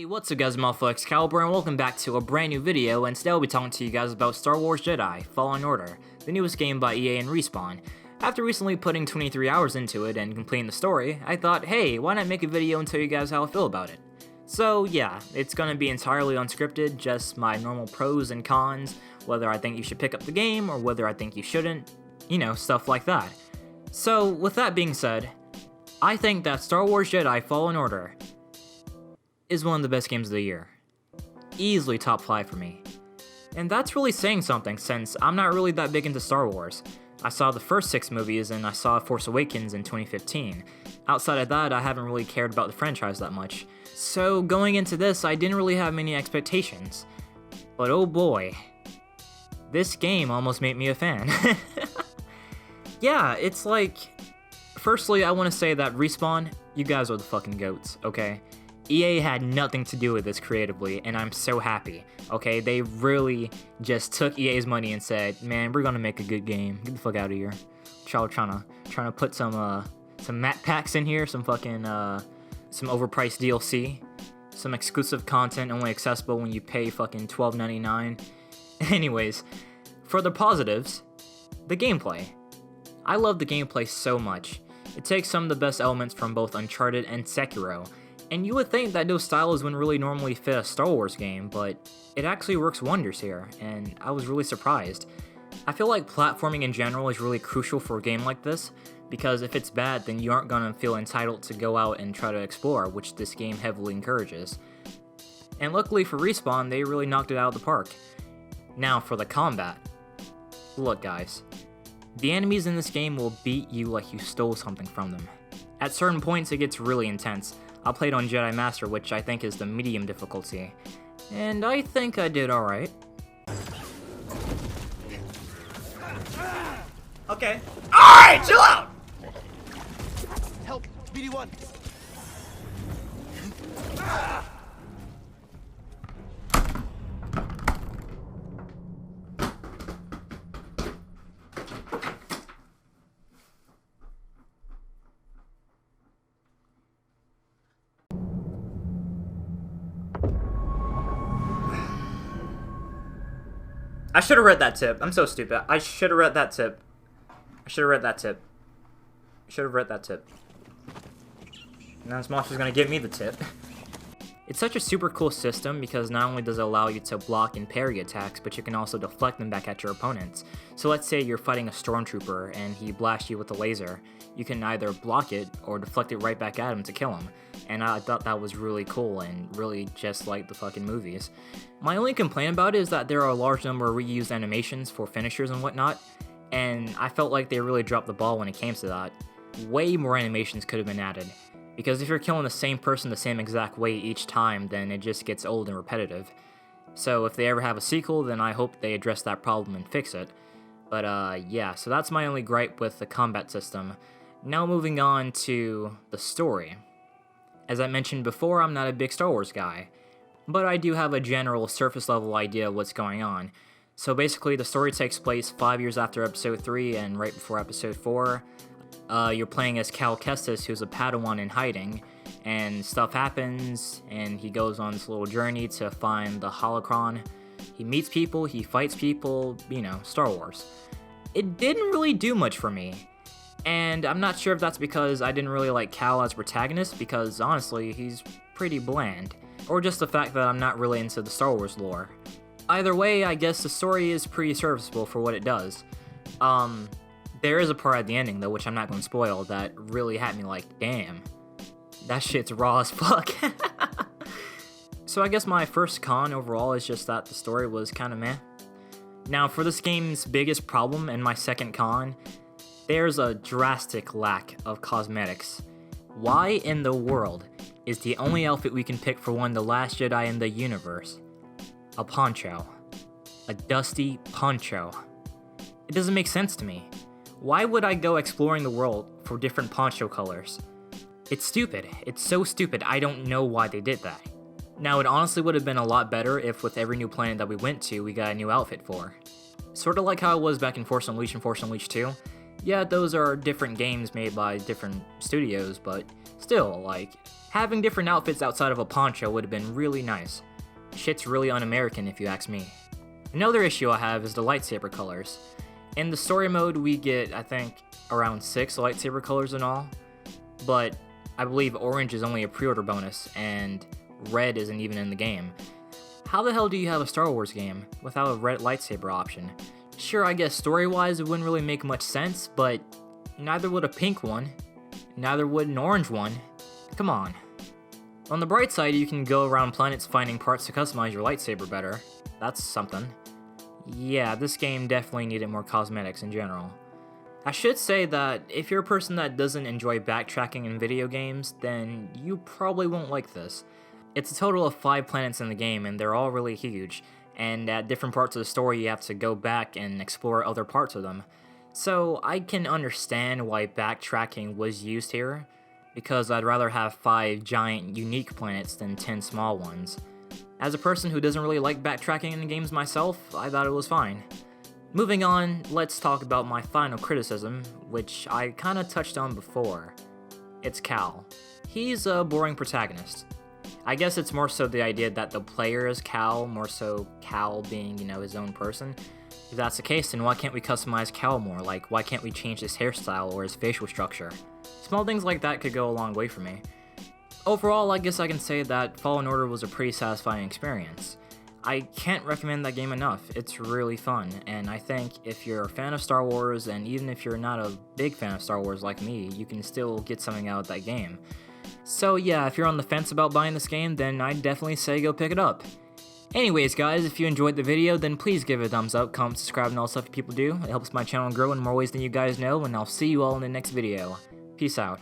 Hey, what's up guys, I'm Alphaexgames, and welcome back to a brand new video, and today I'll be talking to you guys about Star Wars Jedi, Fallen Order, the newest game by EA and Respawn. After recently putting 23 hours into it and completing the story, I thought, hey, why not make a video and tell you guys how I feel about it. So yeah, it's gonna be entirely unscripted, just my normal pros and cons, whether I think you should pick up the game or whether I think you shouldn't, you know, stuff like that. So with that being said, I think that Star Wars Jedi Fallen Order is one of the best games of the year. Easily top 5 for me. And that's really saying something, since I'm not really that big into Star Wars. I saw the first 6 movies and I saw Force Awakens in 2015. Outside of that, I haven't really cared about the franchise that much. So going into this, I didn't really have many expectations. But oh boy, this game almost made me a fan. Yeah, it's like, firstly, I want to say that Respawn, you guys are the fucking goats, okay? EA had nothing to do with this creatively, and I'm so happy, okay? They really just took EA's money and said, man, we're gonna make a good game. Get the fuck out of here. Y'all trying to put some map packs in here, some fucking, some overpriced DLC, some exclusive content only accessible when you pay fucking $12.99. Anyways, for the positives, the gameplay. I love the gameplay so much. It takes some of the best elements from both Uncharted and Sekiro, and you would think that those styles wouldn't really normally fit a Star Wars game, but it actually works wonders here, and I was really surprised. I feel like platforming in general is really crucial for a game like this, because if it's bad, then you aren't gonna feel entitled to go out and try to explore, which this game heavily encourages. And luckily for Respawn, they really knocked it out of the park. Now for the combat. Look guys, the enemies in this game will beat you like you stole something from them. At certain points it gets really intense. I played on Jedi Master, which I think is the medium difficulty, and I think I did alright. Okay. Alright, chill out! Help, BD1! I should have read that tip. I'm so stupid. I should have read that tip. Now this monster's gonna give me the tip. It's such a super cool system because not only does it allow you to block and parry attacks, but you can also deflect them back at your opponents. So let's say you're fighting a stormtrooper and he blasts you with a laser. You can either block it or deflect it right back at him to kill him. And I thought that was really cool and really just like the fucking movies. My only complaint about it is that there are a large number of reused animations for finishers and whatnot, and I felt like they really dropped the ball when it came to that. Way more animations could have been added, because if you're killing the same person the same exact way each time, then it just gets old and repetitive. So if they ever have a sequel, then I hope they address that problem and fix it. But yeah, so that's my only gripe with the combat system. Now moving on to the story. As I mentioned before, I'm not a big Star Wars guy, but I do have a general surface level idea of what's going on. So basically the story takes place 5 years after episode 3 and right before episode 4. You're playing as Cal Kestis, who's a Padawan in hiding, and stuff happens, and he goes on this little journey to find the holocron. He meets people, he fights people, you know, Star Wars. It didn't really do much for me. And I'm not sure if that's because I didn't really like Cal as protagonist, because honestly, he's pretty bland. Or just the fact that I'm not really into the Star Wars lore. Either way, I guess the story is pretty serviceable for what it does. There is a part at the ending, though, which I'm not going to spoil, that really had me like, damn, that shit's raw as fuck. So I guess my first con overall is just that the story was kinda meh. Now, for this game's biggest problem and my second con, there's a drastic lack of cosmetics. Why in the world is the only outfit we can pick for one of the last Jedi in the universe a poncho? A dusty poncho. It doesn't make sense to me. Why would I go exploring the world for different poncho colors? It's stupid. It's so stupid. I don't know why they did that. Now, it honestly would have been a lot better if with every new planet that we went to, we got a new outfit for. Sort of like how it was back in Force Unleashed and Force Unleashed 2. Yeah, those are different games made by different studios, but Still, like, having different outfits outside of a poncho would have been really nice. Shit's really un-American if you ask me. Another issue I have is the lightsaber colors. In the story mode, we get, I think, around 6 lightsaber colors in all, but I believe orange is only a pre-order bonus, and red isn't even in the game. How the hell do you have a Star Wars game without a red lightsaber option? Sure, I guess story-wise it wouldn't really make much sense, but neither would a pink one, neither would an orange one. Come on. On the bright side, you can go around planets finding parts to customize your lightsaber better. That's something. Yeah, this game definitely needed more cosmetics in general. I should say that if you're a person that doesn't enjoy backtracking in video games, then you probably won't like this. It's a total of 5 planets in the game, and they're all really huge, and at different parts of the story you have to go back and explore other parts of them. So I can understand why backtracking was used here, because I'd rather have 5 giant unique planets than 10 small ones. As a person who doesn't really like backtracking in games myself, I thought it was fine. Moving on, let's talk about my final criticism, which I kinda touched on before. It's Cal. He's a boring protagonist. I guess it's more so the idea that the player is Cal, more so Cal being, his own person. If that's the case, then why can't we customize Cal more? Like, why can't we change his hairstyle or his facial structure? Small things like that could go a long way for me. Overall, I guess I can say that Fallen Order was a pretty satisfying experience. I can't recommend that game enough. It's really fun, and I think if you're a fan of Star Wars, and even if you're not a big fan of Star Wars like me, you can still get something out of that game. So yeah, if you're on the fence about buying this game, then I'd definitely say go pick it up. Anyways guys, if you enjoyed the video, then please give it a thumbs up, comment, subscribe, and all stuff people do. It helps my channel grow in more ways than you guys know, and I'll see you all in the next video. Peace out.